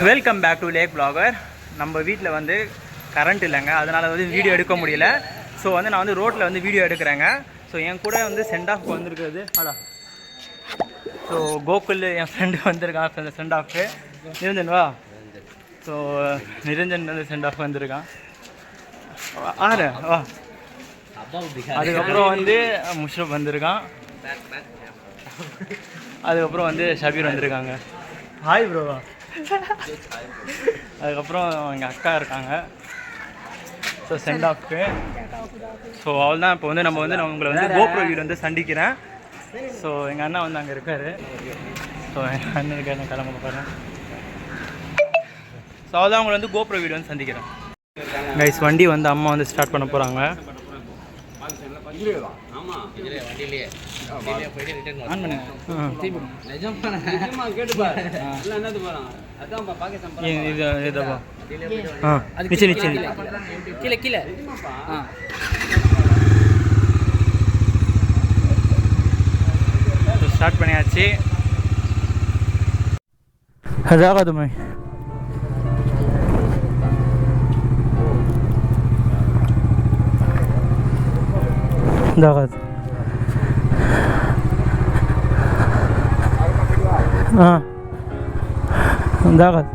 Welcome back to lake blogger. நம்ம வீட்டில் வந்து கரண்ட் இல்லைங்க, அதனால் வந்து வீடியோ எடுக்க முடியல. ஸோ வந்து நான் வந்து ரோட்டில் வந்து வீடியோ எடுக்கிறேங்க. ஸோ என் கூட வந்து சென்ட் ஆஃப் வந்துருக்குது. ஸோ கோகுல் என் ஃப்ரெண்டு வந்திருக்கான், சென்ட் ஆஃப்க்கு. நிரஞ்சன் வா. ஸோ நிரஞ்சன் வந்து சென்ட் ஆஃப் வந்திருக்கான். ஆறு வா. அதுக்கப்புறம் வந்து முஷ்ரப் வந்திருக்கான். அதுக்கப்புறம் வந்து ஷபீர் வந்திருக்காங்க. ஹாய் ப்ரோவா. அதுக்கப்புறம் எங்கள் அக்கா இருக்காங்க. So send ஆஃப்க்கு. ஸோ அவள் தான் இப்போ வந்து நம்ம வந்து நான் உங்களை வந்து கோப்ரோ வீடு வந்து சந்திக்கிறேன். ஸோ எங்கள் அண்ணா வந்து அங்கே இருக்கார். ஸோ எங்கள் அண்ணனுக்கு என்ன கிளம்ப போகிறேன். ஸோ அவள் தான் உங்களை வந்து கோப்ரோ வீடு வந்து சந்திக்கிறேன். கைஸ் வண்டி வந்து அம்மா வந்து ஸ்டார்ட் பண்ண போகிறாங்க. ஸ்டார்ட் பண்ணியாச்சு. ஹஜாகா துமை दागत हाँ दागत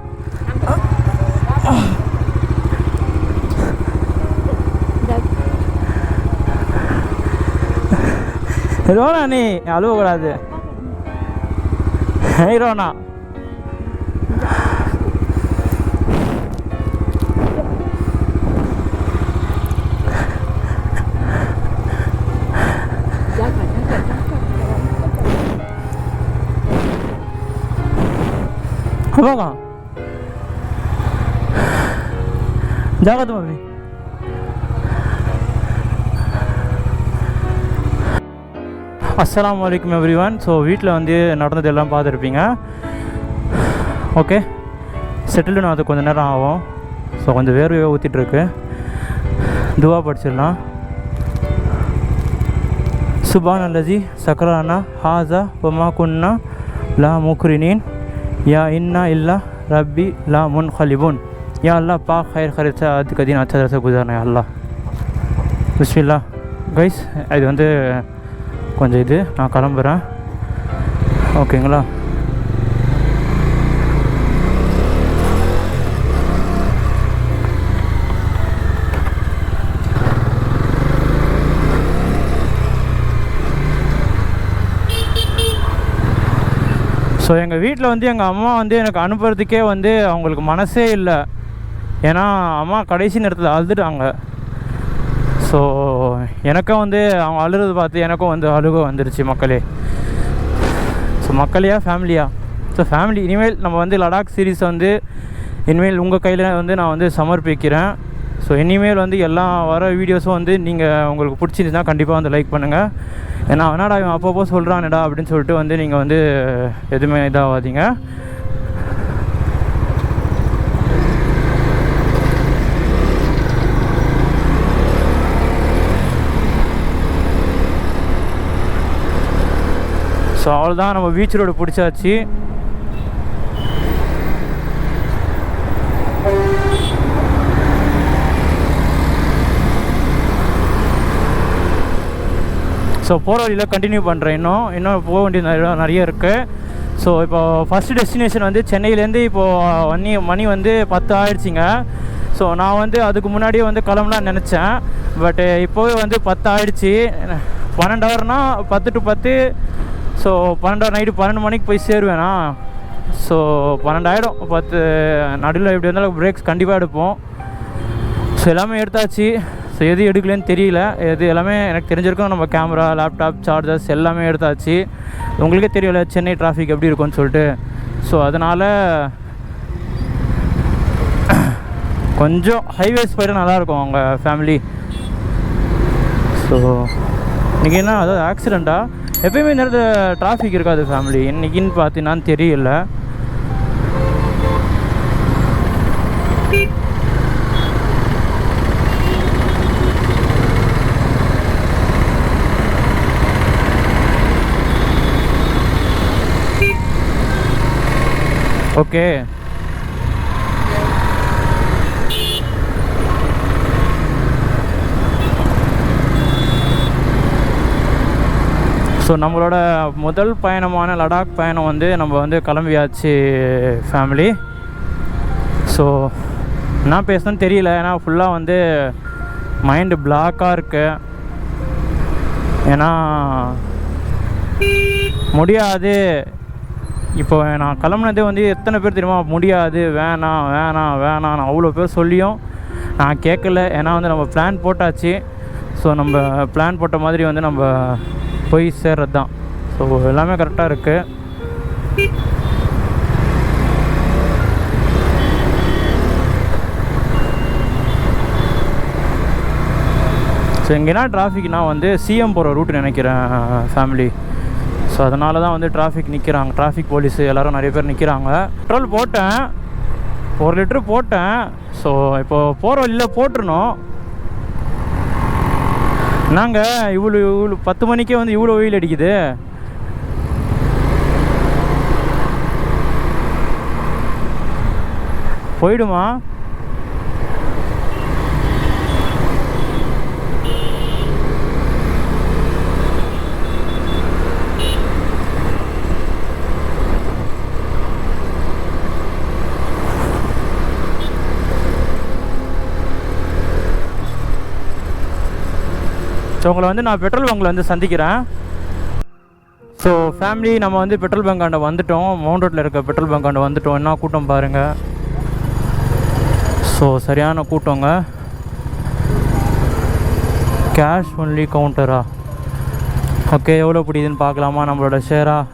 रोना नहीं आलू करा दे नहीं रोना बघा जागा तुम अभी அஸ்ஸலாமு அலைக்கும் எவ்ரிவன். ஸோ வீட்டில் வந்து நடந்தது எல்லாம் பார்த்துருப்பீங்க. ஓகே செட்டில்டு அது கொஞ்சம் நேரம் ஆகும். ஸோ கொஞ்சம் வேர்வையாக ஊற்றிட்டுருக்கு. துவா படிச்சிடலாம். சுபான் அல்லதி சக்கரானா ஹாசா ஒமா குன்னா லா முக்ரினின் या इन्ना इल्ला रब्बी ला मुनक़लिबून. या अल्लाह पाक खैर खैर से आज का दिन अच्छा तरह से गुजारना है अल्लाह. बिस्मिल्लाह கைஸ். இது வந்து கொஞ்சம் இது நான் கிளம்புறேன். ஓகேங்களா. ஸோ எங்கள் வீட்டில் வந்து எங்கள் அம்மா வந்து எனக்கு அனுப்புறதுக்கே வந்து அவங்களுக்கு மனசே இல்லை. ஏன்னா அம்மா கடைசி நேரத்தில் அழுதுட்டாங்க. ஸோ எனக்கும் வந்து அவங்க அழுறது பார்த்து எனக்கும் வந்து அழுக வந்துருச்சு. மக்களே, ஸோ மக்களையா ஃபேமிலியா? So family. இனிமேல் நம்ம வந்து லடாக் சீரீஸ் வந்து இனிமேல் உங்கள் கையில் வந்து நான் வந்து சமர்ப்பிக்கிறேன். ஸோ இனிமேல் வந்து எல்லா வர வீடியோஸும் வந்து நீங்கள் உங்களுக்கு பிடிச்சிருந்துச்சுன்னா கண்டிப்பாக வந்து லைக் பண்ணுங்கள். ஏன்னா அவனாடா இவன் அப்பப்போ சொல்கிறானடா அப்படின்னு சொல்லிட்டு வந்து நீங்கள் வந்து எதுவுமே இதாகாதீங்க. ஸோ அவ்வளோதான், நம்ம பீச் ரோடு பிடிச்சாச்சு. ஸோ போகிற வழியில் கண்டினியூ பண்ணுறேன். இன்னும் போக வேண்டியது நிறைய இருக்குது. ஸோ இப்போ ஃபஸ்ட்டு டெஸ்டினேஷன் வந்து சென்னையிலேருந்து இப்போது மணி வந்து 10 ஆகிடுச்சிங்க. ஸோ நான் வந்து அதுக்கு முன்னாடியே வந்து கிளம்பலான்னு நினச்சேன். பட்டு இப்போவே வந்து 10 ஆகிடுச்சி. 12 ஹவர்னா 10 to 10. ஸோ 12 ஹவர் நைட்டு 12 மணிக்கு போய் சேருவேனா. ஸோ 12 ஆகிடும். 10 நடுவில் எப்படி இருந்தாலும் பிரேக்ஸ் கண்டிப்பாக எடுப்போம். ஸோ எல்லாமே எடுத்தாச்சு. ஸோ எது எடுக்கலன்னு தெரியல. எது எல்லாமே எனக்கு தெரிஞ்சிருக்கும். நம்ம கேமரா, லேப்டாப், சார்ஜர்ஸ் எல்லாமே எடுத்தாச்சு. உங்களுக்கே தெரியல சென்னை டிராஃபிக் எப்படி இருக்கும்னு சொல்லிட்டு. ஸோ அதனால் கொஞ்சம் ஹைவேஸ் போய்ட்டு நல்லாயிருக்கும் அவங்க ஃபேமிலி. ஸோ இன்றைக்கி என்ன அதாவது ஆக்சிடெண்ட்டா? எப்பயுமே இந்த இடத்துல டிராஃபிக் இருக்காது ஃபேமிலி. இன்றைக்கின்னு பார்த்தீங்கன்னான்னு தெரியல. ஓகே ஸோ நம்மளோட முதல் பயணமான லடாக் பயணம் வந்து நம்ம வந்து கிளம்பியாச்சு ஃபேமிலி. ஸோ என்ன பேசணும்னு தெரியல, ஏன்னா ஃபுல்லாக வந்து மைண்டு பிளாக்காக இருக்கு. ஏன்னா முடியாது, இப்போ நான் கிளம்புனதே வந்து எத்தனை பேர் தெரியுமா, முடியாது வேணாம் வேணாம் வேணாம் அவ்வளோ பேர் சொல்லியும் நான் கேட்கல. ஏன்னா வந்து நம்ம பிளான் போட்டாச்சு. ஸோ நம்ம பிளான் போட்ட மாதிரி வந்து நம்ம போய் சேர்றது தான். ஸோ எல்லாமே கரெக்டாக இருக்குது. ஸோ எங்கேனா டிராஃபிக்னால் வந்து சிஎம் போகிற ரூட்டு நினைக்கிறேன் ஃபேமிலி. ஸோ அதனால தான் வந்து டிராஃபிக் நிற்கிறாங்க, டிராஃபிக் போலீஸு எல்லோரும் நிறைய பேர் நிற்கிறாங்க. பெட்ரோல் போட்டேன், 1 லிட்டரு போட்டேன். ஸோ இப்போது போகிற வழியில் போட்டுருணும். நாங்கள் இவ்வளோ 10 மணிக்கே வந்து இவ்வளோ வெயில் அடிக்குது. போயிடுமா? ஸோ உங்களை வந்து நான் பெட்ரோல் பங்கில் வந்து சந்திக்கிறேன். ஸோ ஃபேமிலி நம்ம வந்து பெட்ரோல் பங்காண்ட வந்துவிட்டோம். மவுண்ட் ரோட்டில் இருக்க பெட்ரோல் பங்காண்ட வந்துவிட்டோம். என்ன கூட்டம் பாருங்கள். ஸோ சரியான கூட்டங்க. கேஷ் ஒன்லி கவுண்டரா? ஓகே, எவ்வளோ பிடிக்குதுன்னு பார்க்கலாமா நம்மளோட ஷேராக.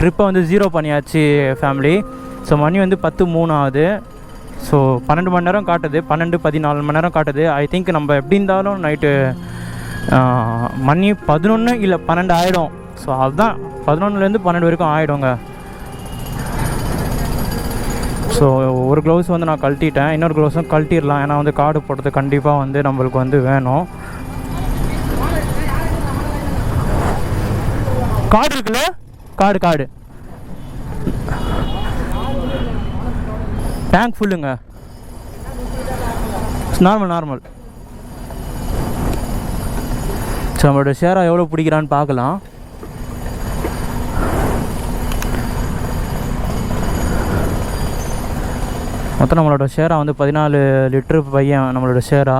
ட்ரிப்பை வந்து 0 பண்ணியாச்சு ஃபேமிலி. ஸோ மணி வந்து 10:03 ஆகுது. ஸோ 12 மணி நேரம் காட்டுது, 12-14 மணி நேரம் காட்டுது. ஐ திங்க் நம்ம எப்படி இருந்தாலும் நைட்டு மணி 11 இல்லை 12 ஆகிடும். ஸோ அதுதான் 11லேருந்து 12 வரைக்கும் ஆகிடுங்க. ஸோ ஒரு க்ளவுஸ் வந்து நான் கழட்டிட்டேன், இன்னொரு க்ளவுஸும் கழட்டிடலாம். ஏன்னா வந்து கார்டு போடுறது கண்டிப்பாக வந்து நம்மளுக்கு வந்து வேணும். கார்டு இருக்குல்ல, கார்டு டேங்க் ஃபுல்லுங்க. நார்மல். ஸோ நம்மளோட ஷேராக எவ்வளோ பிடிக்கிறான்னு பார்க்கலாம். மொத்தம் நம்மளோட ஷேராக வந்து 14 லிட்டரு பையன் நம்மளோட ஷேரா.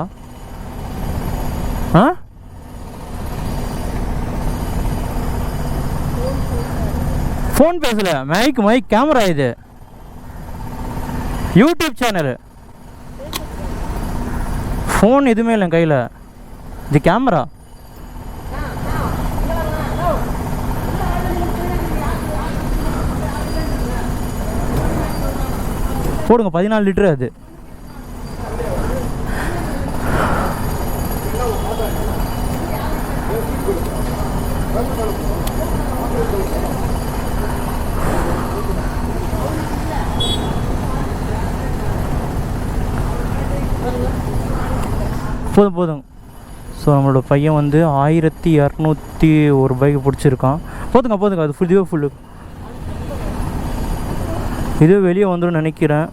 ஃபோன் பேசல, மைக் கேமரா. இது யூடியூப் சேனலு. ஃபோன் எதுவுமே இல்லை கையில், இது கேமரா. போடுங்க 14 லிட்டரு அது. போதும். ஸோ நம்மளோட பையன் வந்து 1201 பைக்கு பிடிச்சிருக்கான். போதுங்க அது ஃபுல்லு. இது வெளியே வந்துடும் நினைக்கிறேன்.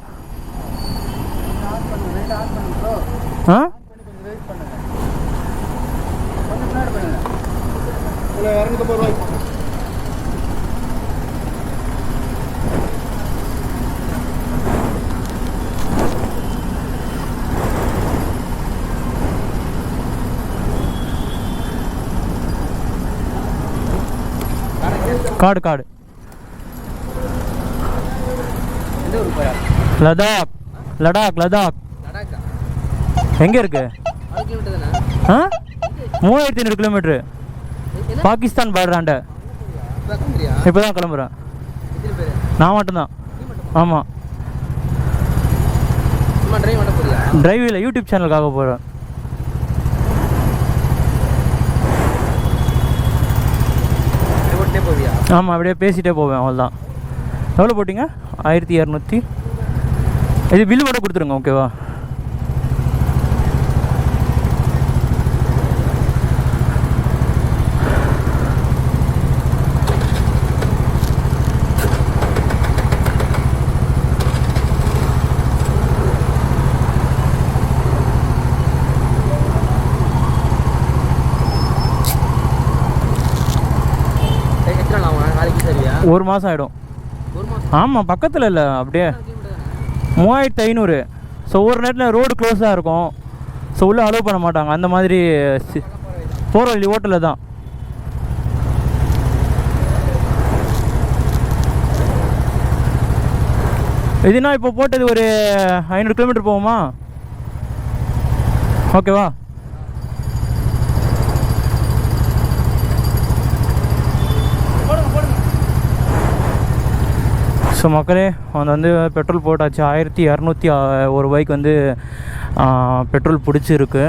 காடு லடாக் எங்க இருக்கு? 3500 கிலோமீட்டரு, பாகிஸ்தான் பார்டராண்ட. இப்போதான் கிளம்புறேன். நான் மட்டும்தான். ஆமாம், டிரைவ் இல்லை, யூடியூப் சேனலுக்காக போகிறேன். ஆமாம், அப்படியே பேசிகிட்டே போவேன், அவ்வளோதான். எவ்வளோ போட்டிங்க? 1200. இது பில்லு மட்டும் கொடுத்துருங்க, ஓகேவா? 1 மாதம் ஆகிடும். ஆமாம், பக்கத்தில் இல்லை, அப்படியே 3500. ஸோ ஒரு நேரத்தில் ரோடு க்ளோஸாக இருக்கும். ஸோ உள்ளே அலோவ் பண்ண மாட்டாங்க. அந்த மாதிரி போகிற வழி ஹோட்டலில் தான். இதுனா இப்போ போட்டது ஒரு 500 கிலோமீட்டர் போகுமா? ஓகேவா? ஸோ மக்களே, வந்து பெட்ரோல் போட்டாச்சு. 1201 ரூபாய்க்கு வந்து பெட்ரோல் பிடிச்சிருக்கு.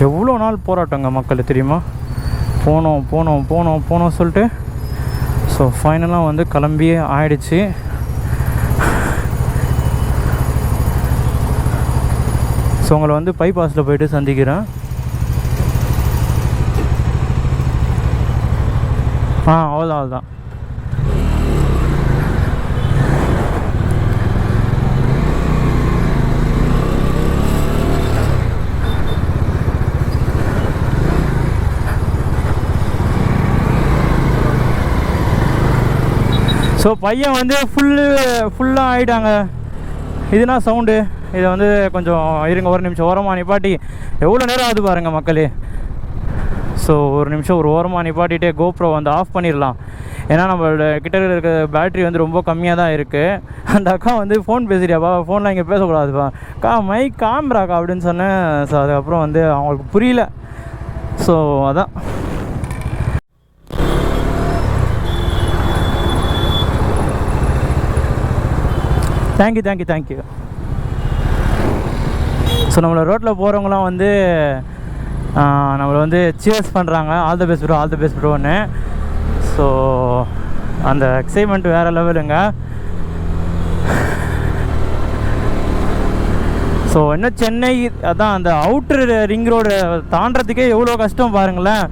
எவ்வளோ நாள் போராட்டங்க மக்கள் தெரியுமா? போனோம் சொல்லிட்டு ஸோ ஃபைனலாக வந்து கிளம்பி ஆயிடுச்சு. ஸோ உங்களை வந்து பைபாஸில் போயிட்டு சந்திக்கிறேன். அவ்வளோதான். ஸோ பையன் வந்து ஃபுல்லாக ஆகிட்டாங்க. இதுனா சவுண்டு. இதை வந்து கொஞ்சம் இருங்க, ஒரு நிமிஷம் ஓரமாக நிப்பாட்டி. எவ்வளோ நேரம் ஆகுது பாருங்கள் மக்களே. ஸோ ஒரு நிமிஷம் ஒரு ஓரமாக நிப்பாட்டிகிட்டே கோப்ரோ வந்து ஆஃப் பண்ணிடலாம். ஏன்னா நம்மளோட கிட்ட இருக்க பேட்ரி வந்து ரொம்ப கம்மியாக தான் இருக்குது. அந்த அக்கா வந்து ஃபோன் பேசுறியாப்பா, ஃபோனில் இங்கே பேசக்கூடாதுப்பா, மைக் காம்ராக்கா அப்படின்னு சொன்னேன். ஸோ அதுக்கப்புறம் வந்து அவங்களுக்கு புரியல. ஸோ அதான். தேங்க்யூ. ஸோ நம்மளை ரோட்டில் போகிறவங்களாம் வந்து நம்மளை வந்து சியர்ஸ் பண்ணுறாங்க. ஆல் த பெஸ்ட் ப்ரோன்னு. ஸோ அந்த எக்ஸைட்மெண்ட் வேறு லெவலுங்க. ஸோ இன்னும் சென்னை அதான் அந்த அவுட்ரு ரிங் ரோடு தாண்டறதுக்கே எவ்வளோ கஷ்டம் பாருங்களேன்.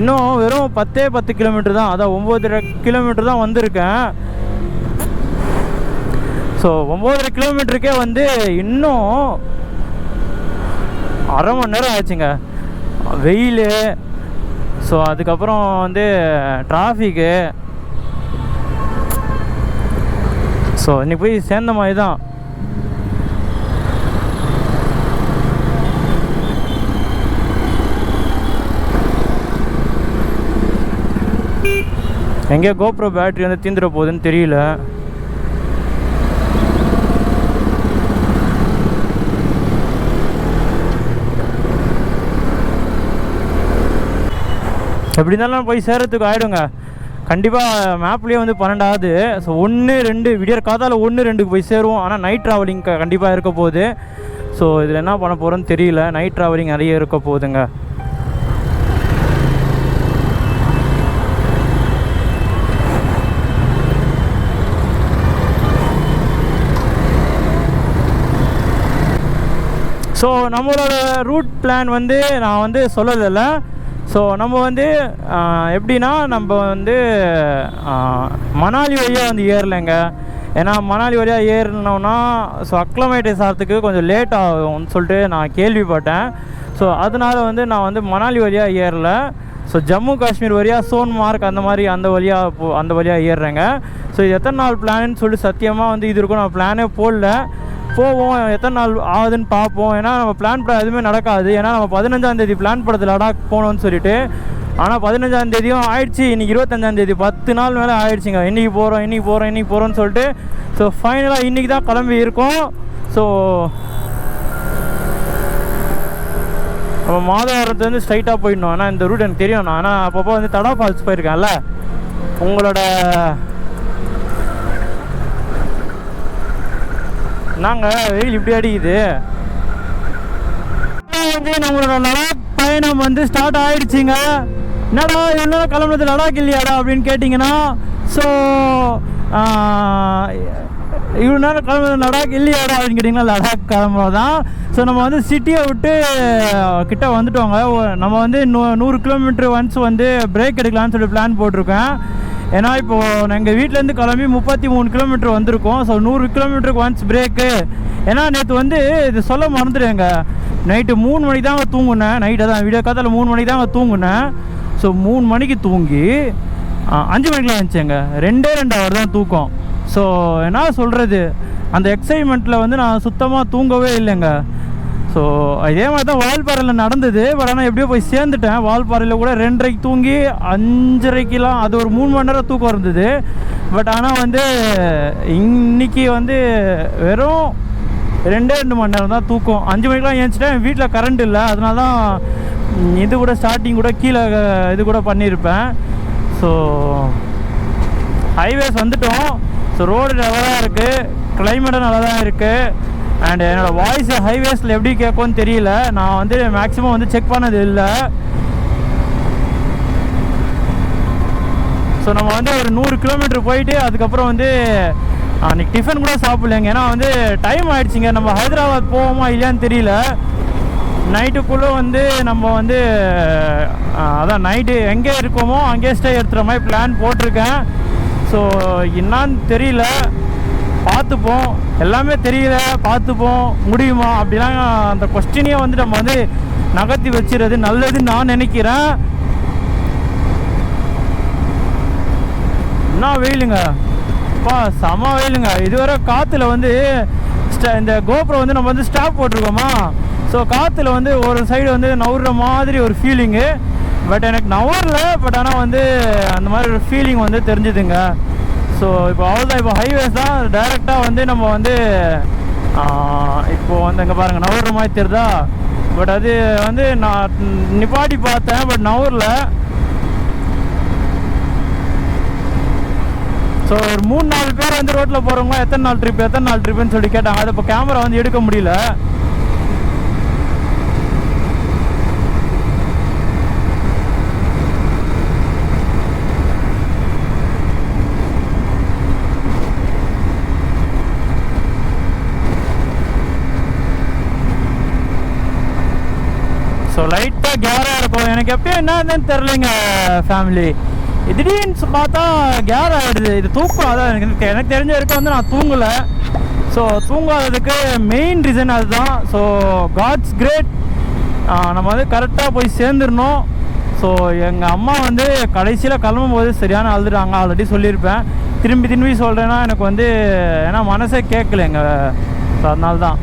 இன்னும் வெறும் 10 கிலோமீட்டர் தான், அதான் 9.5 கிலோமீட்டர் தான் வந்திருக்கேன். ஸோ 9.5 கிலோமீட்டருக்கே வந்து இன்னும் அரை மணி நேரம் ஆச்சுங்க. வெயில், ஸோ அதுக்கப்புறம் வந்து டிராஃபிக்கு. ஸோ இன்னைக்கு போய் சேர்ந்த மாதிரி தான். எங்கேயோ கோப்ரோ பேட்டரி வந்து தீந்துட போகுதுன்னு தெரியல. எப்படி இருந்தாலும் போய் சேர்கிறதுக்கு ஆகிடுங்க கண்டிப்பாக. மேப்லேயே வந்து 12 ஆகுது. ஸோ 1, 2 விடியற் காதால் 1, 2க்கு போய் சேருவோம். ஆனால் நைட் ட்ராவலிங் கண்டிப்பாக இருக்க போகுது. ஸோ இதில் என்ன பண்ண போகிறோன்னு தெரியல. நைட் ட்ராவலிங் நிறைய இருக்க போகுதுங்க. ஸோ நம்மளோட ரூட் பிளான் வந்து நான் வந்து சொல்லலை. ஸோ நம்ம வந்து எப்படின்னா நம்ம வந்து மணாலி வழியாக வந்து ஏறலைங்க. ஏன்னா மணாலி வழியாக ஏறினோன்னா ஸோ அக்லமேட்டிஸ் ஆகிறதுக்கு கொஞ்சம் லேட் ஆகும்னு சொல்லிட்டு நான் கேள்விப்பட்டேன். ஸோ அதனால் வந்து நான் வந்து மணாலி வழியாக ஏறலை. ஸோ ஜம்மு காஷ்மீர் வழியாக சோன்மார்க் அந்த வழியாக ஏறுறேங்க. ஸோ இது எத்தனை நாள் பிளான்னு சொல்லிட்டு சத்தியமாக வந்து இது இருக்கும் நான் பிளானே போடல. போவோம், எத்தனை நாள் ஆகுதுன்னு பார்ப்போம். ஏன்னா நம்ம பிளான் எதுவுமே நடக்காது. ஏன்னா நம்ம 15ஆம் தேதி பிளான் படுறது லடாக் போகணுன்னு சொல்லிட்டு. ஆனால் 15ஆம் தேதியும் ஆயிடுச்சு. இன்றைக்கி 25ஆம் தேதி, 10 நாள் மேலே ஆயிடுச்சுங்க. இன்றைக்கி போகிறோன்னு சொல்லிட்டு. ஸோ ஃபைனலாக இன்றைக்கி தான் கிளம்பி இருக்கோம். ஸோ நம்ம மாதவரத்துலேருந்து ஸ்ட்ரைட்டாக போயிடணும். ஆனால் இந்த ரூட் எனக்கு தெரியும். ஆனால் அப்பப்போ வந்து தடா ஃபால்ஸ் போயிருக்கேன்ல. உங்களோட நாங்கள் வெயில் இப்படி அடிக்குது. வந்து நம்மளோட லடாக் பயணம் வந்து ஸ்டார்ட் ஆகிடுச்சிங்க. என்னடா என்ன கிளம்புறது லடாக் இல்லையாடா அப்படின்னு கேட்டிங்கன்னா, ஸோ இவ்வளோ நேரம் கிளம்புறது லடாக் இல்லையாடா அப்படின்னு கேட்டிங்கன்னா லடாக் கிளம்புறது தான். ஸோ நம்ம வந்து சிட்டியை விட்டு கிட்ட வந்துட்டோங்க. நம்ம வந்து 100 கிலோமீட்டர் ஒன்ஸ் வந்து பிரேக் எடுக்கலான்னு சொல்லி பிளான் போட்டிருக்கேன். ஏன்னா இப்போது எங்கள் வீட்டிலேருந்து கிளம்பி 33 கிலோமீட்டர் வந்திருக்கோம். ஸோ 100 கிலோமீட்டருக்கு ஒன்ஸ் பிரேக்கு. ஏன்னா நேற்று வந்து இது சொல்ல மறந்துடுங்க, நைட்டு 3 மணிக்கு தாங்க தூங்குனேன். நைட்டு தான் வீடியோ காத்தால் 3 மணிக்கு தாங்க தூங்குனேன். ஸோ 3 மணிக்கு தூங்கி 5 மணிக்கெலாம் இருந்துச்சுங்க. 2 ஹவர் தான் தூக்கம். ஸோ என்ன சொல்கிறது, அந்த எக்ஸைட்மெண்ட்டில் வந்து நான் சுத்தமாக தூங்கவே இல்லைங்க. ஸோ இதே மாதிரி தான் வால்பாறையில் நடந்தது. பட் ஆனால் எப்படியோ போய் சேர்ந்துட்டேன். வால்பாறையில் கூட 2:30க்கு தூங்கி 5:30க்கெலாம் அது ஒரு 3 மணி நேரம் தூக்கம் இருந்தது. பட் ஆனால் வந்து இன்றைக்கி வந்து வெறும் 2 மணி நேரம் தான் தூக்கம். 5 மணிக்கெலாம் ஏஞ்சிட்டேன். வீட்டில் கரண்ட் இல்லை, அதனால தான் இது கூட ஸ்டார்டிங் கூட கீழே இது கூட பண்ணியிருப்பேன். ஸோ ஹைவேஸ் வந்துட்டோம். ஸோ ரோடு நல்லா தான் இருக்குது, கிளைமேட்டும் நல்லா தான் இருக்குது. அண்ட் என்னோடய வாய்ஸ் ஹைவேஸில் எப்படி கேட்கும்னு தெரியல. நான் வந்து மேக்ஸிமம் வந்து செக் பண்ணது இல்லை. ஸோ நம்ம வந்து ஒரு 100 கிலோமீட்டர் போயிட்டு அதுக்கப்புறம் வந்து அன்றைக்கி டிஃபன் கூட சாப்பிட்லைங்க. ஏன்னா வந்து டைம் ஆகிடுச்சிங்க. நம்ம ஹைதராபாத் போவோமா இல்லையான்னு தெரியல. நைட்டுக்குள்ளே வந்து நம்ம வந்து அதான் நைட்டு எங்கே இருக்கோமோ அங்கேயே ஸ்டே எடுத்துகிற மாதிரி பிளான் போட்டிருக்கேன். ஸோ என்னான்னு தெரியல, பார்த்துப்போம். எல்லாமே தெரியல, பார்த்துப்போம். முடியுமா அப்படிலாம் அந்த கொஸ்டினையே வந்து நம்ம வந்து நகர்த்தி வச்சுறது நல்லதுன்னு நான் நினைக்கிறேன். என்ன வெயிலுங்க அப்பா, செம வெயிலுங்க. இதுவரை காற்றுல வந்து இந்த கோபுரம் வந்து நம்ம வந்து ஸ்டாப் போட்டிருக்கோமா. ஸோ காற்றுல வந்து ஒரு சைடு வந்து நவுற மாதிரி ஒரு ஃபீலிங்கு. பட் எனக்கு நவரில், பட் ஆனால் வந்து அந்த மாதிரி ஒரு ஃபீலிங் வந்து தெரிஞ்சுதுங்க. ஸோ இப்போ அவ்வளோதான். இப்போ ஹைவேஸ் தான் டைரெக்டாக வந்து நம்ம வந்து இப்போது வந்து அங்கே பாருங்கள் நவுற மாதிரி தெரியுதா. பட் அது வந்து நான் நிப்பாட்டி பார்த்தேன், பட் நவரில். ஸோ ஒரு 3-4 பேர் வந்து ரோட்டில் போகிறவங்க எத்தனை நாள் ட்ரிப்புன்னு சொல்லி கேட்டாங்க. அது இப்போ கேமரா வந்து எடுக்க முடியல. ஸோ லைட்டாக கேராக இருக்கும். எனக்கு எப்பயும் என்னன்னு தெரிலங்க ஃபேமிலி. திடீர்னு பார்த்தா கேர் ஆகிடுது. இது தூக்கம் அதான் எனக்கு தெரிஞ்ச வரைக்கும் வந்து நான் தூங்கலை. ஸோ தூங்காததுக்கு மெயின் ரீசன் அதுதான். ஸோ காட்ஸ் கிரேட், நம்ம வந்து கரெக்டாக போய் சேர்ந்துடணும். ஸோ எங்கள் அம்மா வந்து கடைசியில் கிளம்பும்போது சரியான அழுதுட்டாங்க. ஆல்ரெடி சொல்லியிருப்பேன், திரும்பி சொல்கிறேன்னா எனக்கு வந்து ஏன்னா மனசே கேட்கலைங்க. ஸோ அதனால தான்.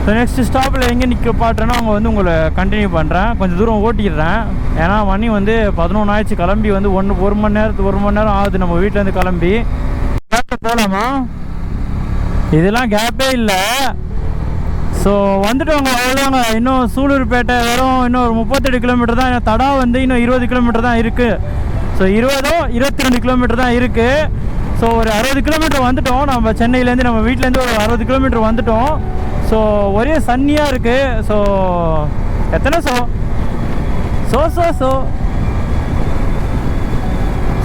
ஸோ நெக்ஸ்ட்டு ஸ்டாப்பில் எங்கே நிற்க பாட்டுறேன்னா அங்கே வந்து உங்களை கண்டினியூ பண்ணுறேன். கொஞ்சம் தூரம் ஓட்டிடுறேன். ஏன்னா மணி வந்து 11 ஆயிடுச்சு. கிளம்பி வந்து 1 மணி நேரம் ஆகுது நம்ம வீட்டிலேருந்து கிளம்பி. கேப்பை போகலாமா? இதெல்லாம் கேப்பே இல்லை. ஸோ வந்துட்டோங்க, அவ்வளோதாங்க. இன்னும் சூலூர்பேட்டை வெறும் இன்னும் ஒரு 38 கிலோமீட்டர் தான். தடா வந்து இன்னும் 20 கிலோமீட்டர் தான் இருக்குது. ஸோ 22 கிலோமீட்டர் தான் இருக்குது. ஸோ ஒரு 60 கிலோமீட்டர் வந்துட்டோம். நம்ம சென்னையிலேருந்து நம்ம வீட்டிலேருந்து ஒரு 60 கிலோமீட்டர் வந்துட்டோம். ஸோ ஒரே சன்னியாக இருக்குது. ஸோ எத்தனை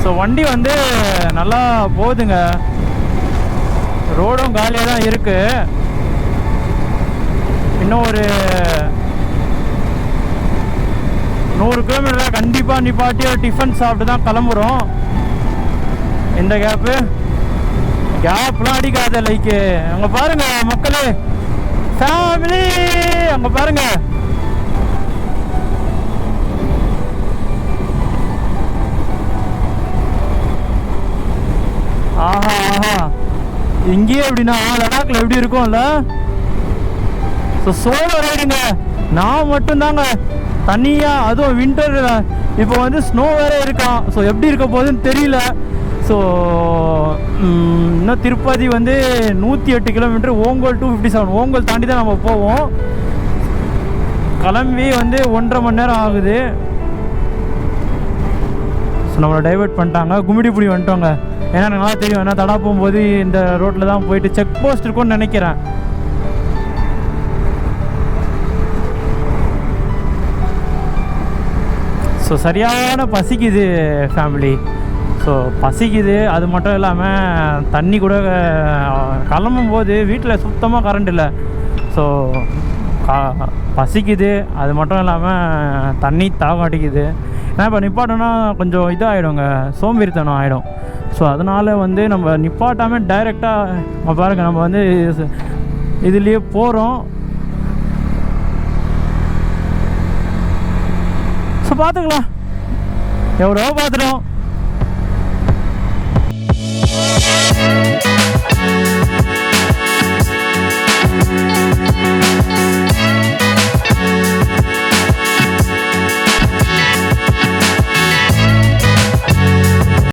ஸோ வண்டி வந்து நல்லா போகுதுங்க. ரோடும் காலியாக தான் இருக்குது. இன்னும் ஒரு 100 கிலோமீட்டர் கண்டிப்பாக நிப்பாட்டி ஒரு டிஃபன் சாப்பிட்டு தான் கிளம்புறோம். இந்த கேப்லாம் அடிக்காத லைக்கு. அங்கே பாருங்கள் மக்களே, ஃபேமிலி அங்கே பாருங்க. ஆஹா இங்கேயே எப்படின்னா லடாக்ல எப்படி இருக்கும்ல. ஸோ சோலோ ரைடுங்க. நான் மட்டும்தாங்க தனியாக, அதுவும் வின்டர். இப்போ வந்து ஸ்னோ வேறு இருக்கான். ஸோ எப்படி இருக்க போகுதுன்னு தெரியல. ஸோ இன்னும் திருப்பதி வந்து 108 கிலோமீட்டர், ஓங்கோல் 257. ஓங்கோல் தாண்டி தான் நம்ம போவோம். கிளம்பி வந்து 1.5 மணி நேரம் ஆகுது. ஸோ நம்மளை டைவெர்ட் பண்ணிட்டாங்க. கும்மிடிப்பூடி வந்துட்டோங்க. ஏன்னா எனக்கு நல்லா தெரியும், ஏன்னா தடா போகும்போது இந்த ரோட்டில் தான் போயிட்டு செக் போஸ்ட் இருக்கும்னு நினைக்கிறேன். ஸோ சரியான பசிக்குது ஃபேமிலி. ஸோ பசிக்குது. அது மட்டும் இல்லாமல் தண்ணி கூட கிளம்பும் போது வீட்டில் சுத்தமாக கரண்ட் இல்லை. ஸோ பசிக்குது. அது மட்டும் இல்லாமல் தண்ணி தாகம் அடிக்குது. ஏன்னா இப்போ நிப்பாட்டோன்னா கொஞ்சம் இதாகிடுங்க, சோம்பேறித்தனம் ஆகிடும். ஸோ அதனால் வந்து நம்ம நிப்பாட்டாமல் டைரெக்டாக பாருங்கள், நம்ம வந்து இதுலேயே போகிறோம். ஸோ பார்த்துக்கலாம், எவ்வளோ பார்த்துட்டோம்.